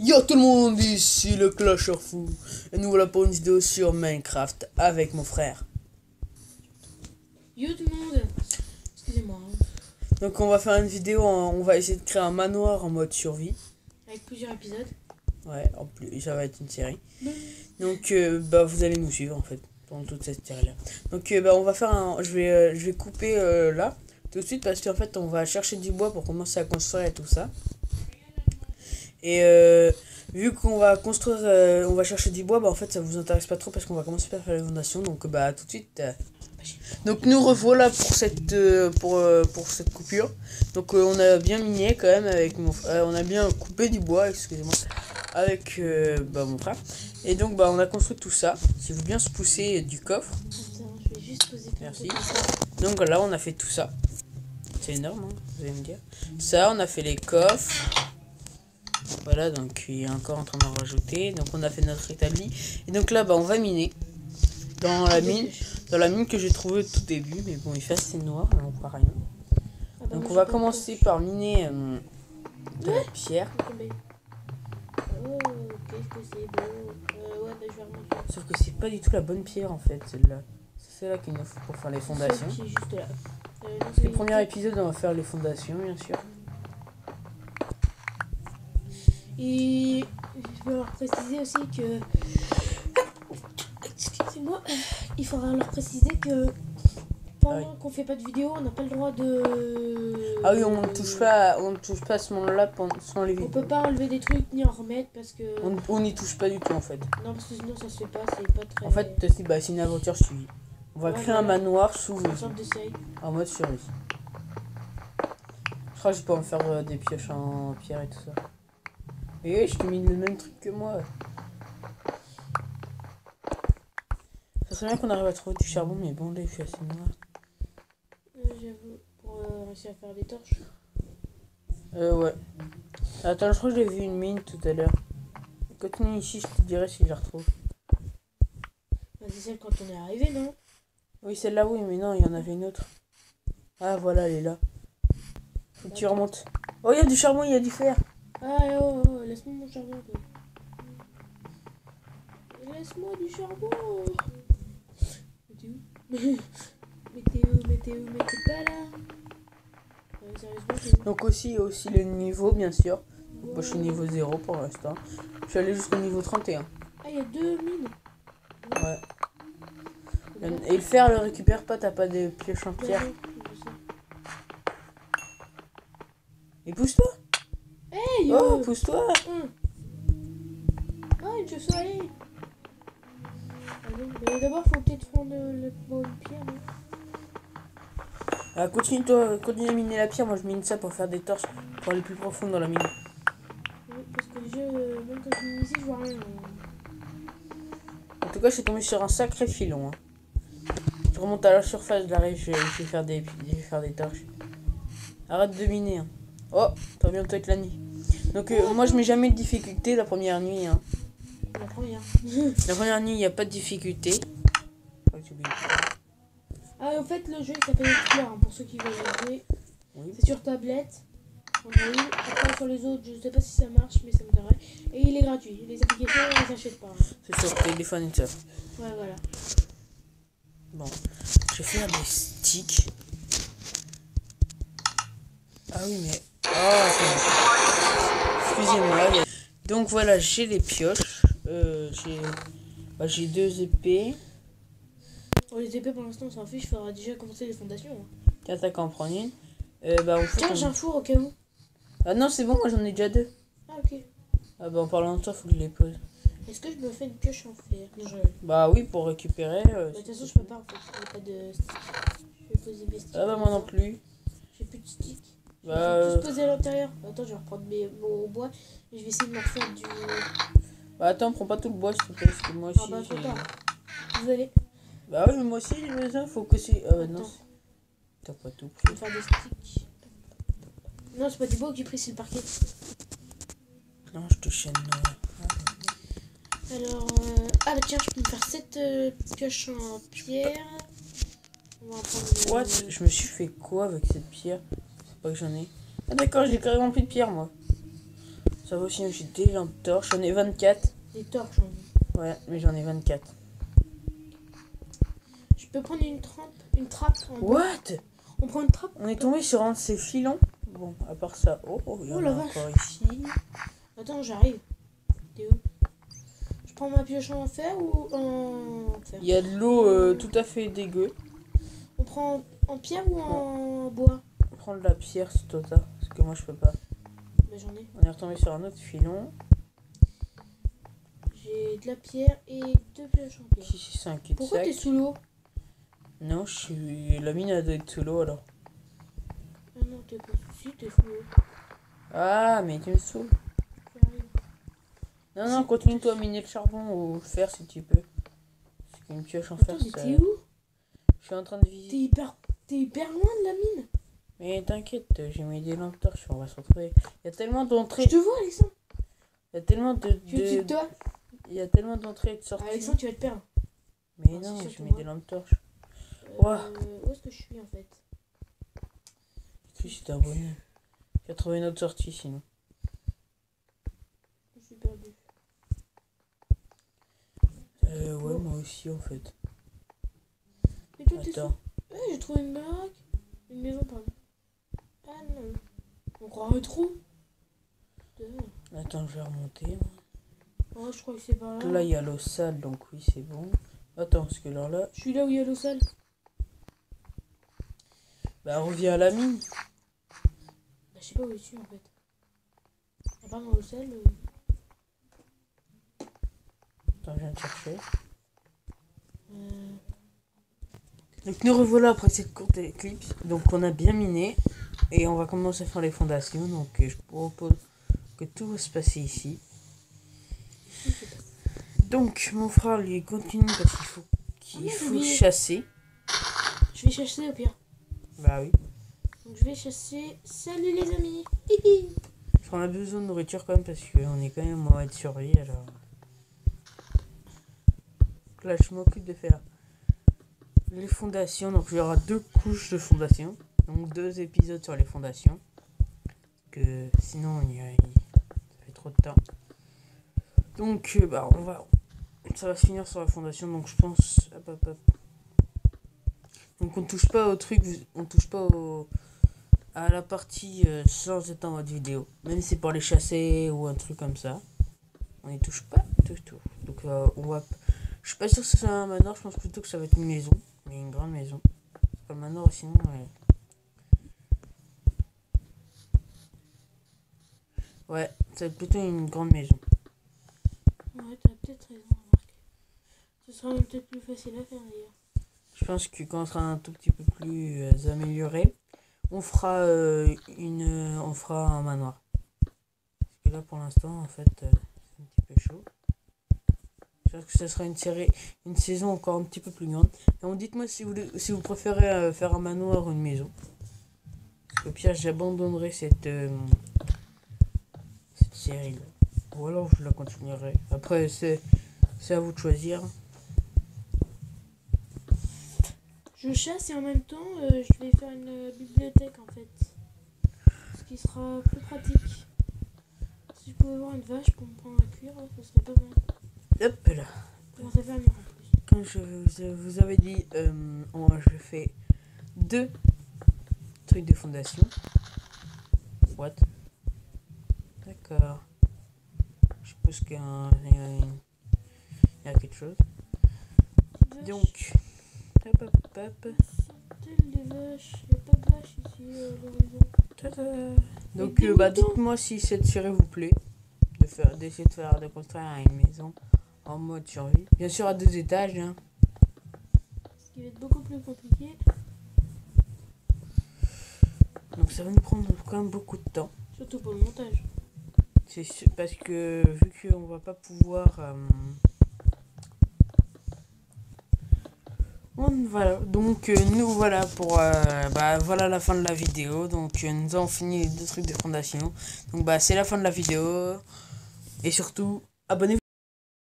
Yo tout le monde, ici le Clasher Fou. Et nous voilà pour une vidéo sur Minecraft avec mon frère. Yo tout le monde. Excusez-moi. Donc on va faire une vidéo, on va essayer de créer un manoir en mode survie. Avec plusieurs épisodes. Ouais, en plus ça va être une série. Donc vous allez nous suivre en fait pendant toute cette série là. Donc on va faire un, je vais couper là tout de suite parce qu'en fait on va chercher du bois pour commencer à construire et tout ça. Et vu qu'on va construire, on va chercher du bois, en fait ça vous intéresse pas trop parce qu'on va commencer par faire les fondations. Donc tout de suite. Donc nous revoilà pour cette coupure. Donc on a bien miné quand même avec mon frère, on a bien coupé du bois, excusez-moi, avec mon frère. Et donc on a construit tout ça. Si vous bien se pousser du coffre. Attends, je vais juste poser. Merci. Donc là on a fait tout ça. C'est énorme, hein, vous allez me dire. Ça, on a fait les coffres. Voilà, donc il est encore en train d'en rajouter. Donc on a fait notre établi. Et donc là, on va miner dans la mine que j'ai trouvée au tout début. Mais bon, il fait assez noir, on voit rien. Donc on va commencer par miner de la pierre. Oh, qu'est-ce que c'est beau. Ouais, je vais remonter. Sauf que c'est pas du tout la bonne pierre en fait, celle-là. C'est celle-là qu'il nous faut pour faire les fondations. Qui est juste là. Le premier épisode, on va faire les fondations, bien sûr. Et je vais leur préciser aussi que... Excusez-moi. Il faudra leur préciser que pendant qu'on fait pas de vidéo, on n'a pas le droit de... Ah oui, on ne touche pas à ce moment-là sans les vidéos. On peut pas enlever des trucs ni en remettre parce que... On n'y touche pas du tout en fait. Non, parce que sinon ça se fait pas, c'est pas très... En fait, c'est une aventure suivie. On va créer un manoir sous en mode survie. Je crois que je peux en faire des pioches en pierre et tout ça. Et je te mine le même truc que moi. Ça serait bien qu'on arrive à trouver du charbon, mais bon, là, il fait assez noir. J'avoue, pour réussir à faire des torches. Ouais. Attends, je crois que j'ai vu une mine tout à l'heure. Continue ici, je te dirai si je la retrouve. C'est celle quand on est arrivé, non? Oui, celle-là, oui, mais non, il y en avait une autre. Ah, voilà, elle est là. Faut que tu remontes. Oh, il y a du charbon, il y a du fer. Ah, laisse-moi mon charbon. Laisse-moi du charbon. Mais t'es pas là. Sérieusement, donc aussi le niveau, bien sûr. Moi, je suis niveau 0 pour l'instant. Je suis allé jusqu'au niveau 31. Ah, il y a 2 mines. Ouais. Et le fer, le récupère pas, t'as pas de pioche en pierre. Et pousse-toi. Hey, yo. Oh, pousse-toi. Ah, une chauve-souris. Mais d'abord, faut peut-être prendre la bonne pierre. Ah, continue à miner la pierre. Moi, je mine ça pour faire des torches pour aller plus profond dans la mine. Oui, parce que le jeu, même quand je mine ici, je vois rien. En tout cas, je suis tombé sur un sacré filon. Hein. Je remonte à la surface de la rive, je vais faire des torches. Arrête de miner. Hein. Oh, ça va bientôt être la nuit. Donc, moi, je mets jamais de difficulté la première nuit. Hein. La première. La première nuit, il n'y a pas de difficulté. Ah, en fait, le jeu il s'appelle Explorer, pour ceux qui veulent jouer. Oui. C'est sur tablette. Android. Après, sur les autres, je sais pas si ça marche, mais ça me dirait. Et il est gratuit. Les applications, on les achète pas. C'est sur téléphone et ça. Ouais, voilà. Bon, je vais faire des sticks. Ah oui, mais... Oh, excusez-moi. Donc voilà, j'ai les pioches. J'ai 2 épées. Oh, les épées, pour l'instant, on s'en fiche. Il faudra déjà commencer les fondations. Tiens, t'as qu'à en prendre une. Tiens, j'ai un four au cas où. Ah non, c'est bon, moi j'en ai déjà 2. Ah, ok. Ah en parlant de toi, faut que je les pose. Est-ce que je me fais une pioche en fer? Bah oui, pour récupérer. De toute façon, je peux pas en fait. Il n'y a pas de stick. Je vais poser mes sticks. Ah moi non plus. J'ai plus de sticks. Je vais tous poser à l'intérieur. Attends, je vais reprendre mon bois et je vais essayer de me refaire du... attends, prends pas tout le bois s'il te plaît, parce que moi aussi... Ah bah trop tard. Désolé. Bah oui, mais moi aussi j'ai besoin, faut que c'est... non, t'as pas tout pris. Je vais faire des sticks. Non, c'est pas du bois que j'ai pris, c'est le parquet. Non, je te chaîne. Alors, ah bah tiens, je peux me faire 7 pioches en pierre. On va en prendre What? Je me suis fait quoi avec cette pierre? C'est pas que j'en ai. Ah d'accord, j'ai carrément plus de pierre moi. Ça va aussi, j'ai des lampes torches. J'en ai 24. Des torches, on dit. Ouais, mais j'en ai 24. Je peux prendre une trappe en bois. What? On prend une trappe. On est tombé sur un de ces filons. Bon, à part ça. Il y en a la encore vache. ici. Attends, j'arrive. T'es où? Je prends ma pioche en fer ou en fer? Il y a de l'eau tout à fait dégueu. On prend en pierre ou en bois? On prend de la pierre si toi t'as, parce que moi je peux pas. Bah, j'en ai. On est retombé sur un autre filon. J'ai de la pierre et 2 pioches en pierre. Ici c'est un cul-de-sac. Pourquoi t'es sous l'eau? Non, la mine a doit être sous l'eau alors. Ah non, t'es pas sous t'es sous l'eau. Ah, mais tu me saoules. J'arrive. Non, continue-toi à miner le charbon ou le fer si tu peux. Parce qu'une pioche en fer, Attends, mais ça... t'es où? Je suis en train de visiter. T'es hyper loin de la mine. Mais t'inquiète, j'ai mis des lampes torches, on va se retrouver. Il y a tellement d'entrées. Je te vois, Alexandre. Il y a tellement Tu es au-dessus de toi? Il y a tellement d'entrées et de sorties. Alexandre, tu vas te perdre. Mais Ah, non, c'est je surtout mets moi. des lampes torches. Ouah. Où est-ce que je suis en fait? Si c'est un bruit. J'ai trouvé une autre sortie sinon. Je suis perdu. Ouais, moi aussi en fait. Mais toi, t'es Attends. sous... j'ai trouvé une baraque. Une maison, pardon. Ah non. On croirait trop. Putain. Attends, je vais remonter. Oh, je crois que c'est par là. Là, il y a l'eau sale, donc oui, c'est bon. Attends, parce que alors là... Je suis là où il y a l'eau sale. Bah, reviens à la mine. Bah, je sais pas où je suis en fait. À part dans l'eau sale. Attends, je viens de chercher. Euh, Donc nous revoilà après cette courte éclipse. Donc on a bien miné. Et on va commencer à faire les fondations. Donc je propose que tout va se passer ici. Donc mon frère lui continue parce qu'il faut chasser. Je vais chasser au pire. Bah oui. Donc je vais chasser. Salut les amis. On a besoin de nourriture quand même parce qu'on est quand même en mode survie alors. Là je m'occupe de faire les fondations. Donc il y aura 2 couches de fondations. Donc 2 épisodes sur les fondations. Que sinon ça fait trop de temps. Donc bah ça va se finir sur la fondation. Donc je pense hop. Donc on touche pas au truc, on touche pas à la partie sans être en mode vidéo. Même si c'est pour les chasser ou un truc comme ça. On n'y touche pas du tout. Donc on va... Je suis pas sûr que ce soit un manoir, je pense plutôt que ça va être une maison. Mais une grande maison. C'est pas le manoir sinon... Ouais, ça va être plutôt une grande maison. Ouais, t'as peut-être raison, remarque. Ce sera même peut-être plus facile à faire d'ailleurs. Je pense que quand on sera un tout petit peu plus amélioré, on fera un manoir. Parce que là pour l'instant en fait c'est un petit peu chaud. Je pense que ce sera une saison encore un petit peu plus grande. Et donc dites-moi si vous préférez faire un manoir ou une maison. Parce que au pire j'abandonnerai cette série là. Ou alors je la continuerai. Après c'est à vous de choisir. Je chasse et en même temps je vais faire une bibliothèque en fait. Ce qui sera plus pratique. Si je pouvais avoir une vache pour me prendre à cuire, ça serait pas mal. Hop là. Comment ça fait un mur en plus. Comme je vous avais dit, je fais 2 trucs de fondation. What? D'accord. Je suppose qu'il y a quelque chose. Donc, hop. Sont-elles des vaches? Il n'y a pas de vaches ici à l'horizon. Donc, dites-moi si cette série vous plaît. D'essayer de construire une maison en mode survie. Bien sûr à 2 étages. Hein. Ce qui va être beaucoup plus compliqué. Donc ça va nous prendre quand même beaucoup de temps. Surtout pour le montage. C'est parce que vu qu'on va pas pouvoir... Voilà, donc nous voilà pour voilà la fin de la vidéo. Donc nous avons fini les 2 trucs de fondation. Donc c'est la fin de la vidéo. Et surtout, abonnez-vous.